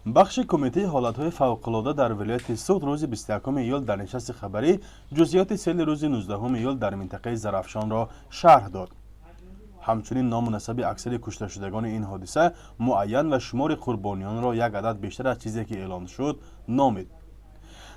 بخش کمیته حالتهای فوق‌العاده در ولایت سوخت روز 21 ایول در نشست خبری جزئیات سیل روز 19 ایول در منطقه زرافشان را شرح داد. همچنین نام و نسب اکثر کشته شدگان این حادثه معین و شمار قربانیان را یک عدد بیشتر از چیزی که اعلام شد نامید.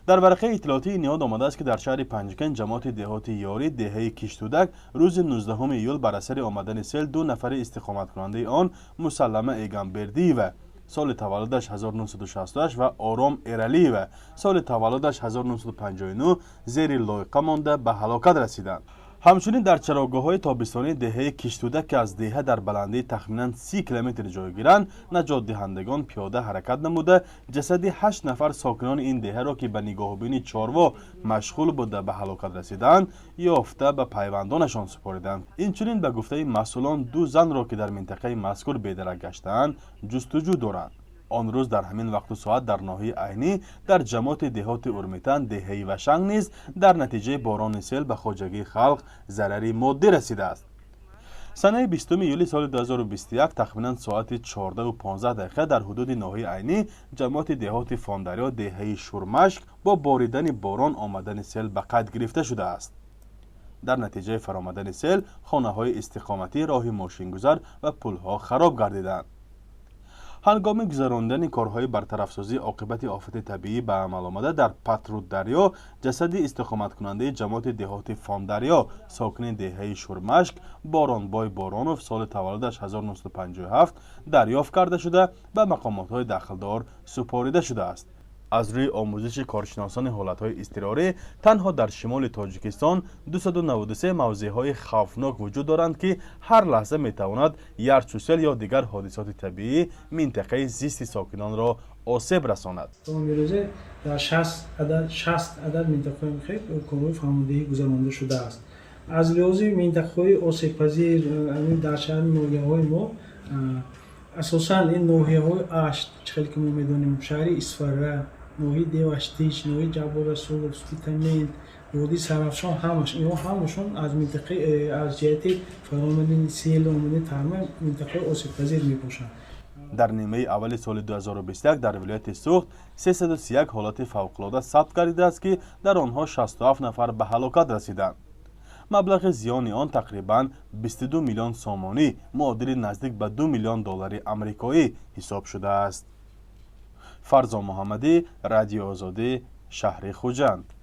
در ورقه اطلاعاتی نهاد آمده است که در شهر پنجگان جماعت دهاتی یاری دهه کشتودک روز 19 ایول بر اثر آمدن سیل 2 نفر استقامت کننده آن مسلمه ایگامبردی و سال تولدش 1968 و آرام ایرالی و سال تولدش 1959 زیر لایقه مانده به هلاکت رسیدند. همچنین در چراگاه‌های تابستانی دهه کشتودک که از دهه در بلندی تخمیناً 30 کیلومتر جای گیرند، نجات دهندگان پیاده حرکت نموده جسد 8 نفر ساکنان این دهه را که به نگاه بین چاروا مشغول بوده به هلاکت رسیدند یافته به پیوندانشان سپردند. اینچنین به گفته مسئولان 2 زن را که در منطقه مذکور بی‌درک گشتند جستجو دارند. آن روز در همین وقت و ساعت در ناحیه عینی در جماعت دهات اورمیتن دهه‌ای و شنگ نیز در نتیجه باران سیل به خواجگی خلق ضرری مادی رسیده است. سنه 20 یولی سال 2021 تقریباً ساعت 14:15 در حدود ناحیه عینی جماعت دهات فاندریا دهه‌ای شورمشک با باریدن باران آمدن سیل به قید گرفته شده است. در نتیجه فرآمدن سیل خانه‌های استقامتی، راه ماشینگذار و پل‌ها خراب گردیدند. هنگام گذراندن کارهای برطرفسازی عاقبت آفت طبیعی به عمل آمده در پترود دریا جسد استقامت کننده جماعت دهات فاندریا ساکن دهه شورمشک بارانبای بارانوف سال تولدش 1957 دریافت کرده شده به مقامات دخلدار سپاریده شده است. از روی آموزش کارشناسان حالتهای اضطراری تنها در شمال تاجیکستان 293 موضعهای خوفناک وجود دارند که هر لحظه میتواند یرچ و سیل یا دیگر حادثات طبیعی منطقه زیست ساکنان را آسیب رساند. امروزه در 60 عدد منطقه مخیط کارهای فرماندهی گذرانده شده است. از لحاظ منطقه‌های آسیب پذیر در شهر ناحیه‌های ما اساساً این ناحیه‌های اشت چخیلی که ما می‌دانیم شهر اسفره، ناحیه دیوشتیچ، ناحیه جبار رسول، سپیتامین، وادی سرافشان همشون از منطقه از جهت فرآمدن سیل و آمدن ترمیم منطقه آسیب پذیر میباشند. در نیمه اول سال 2021 در ولایت سوخت 331 حالت فوق‌العاده ثبت گردیده است که در آنها 67 نفر به هلاکت رسیدند. مبلغ زیان آن تقریباً 22 میلیون سومانی معادل نزدیک به 2 میلیون دلار آمریکایی حساب شده است. فرزان محمدی، رادیو آزادی، شهر خوجند.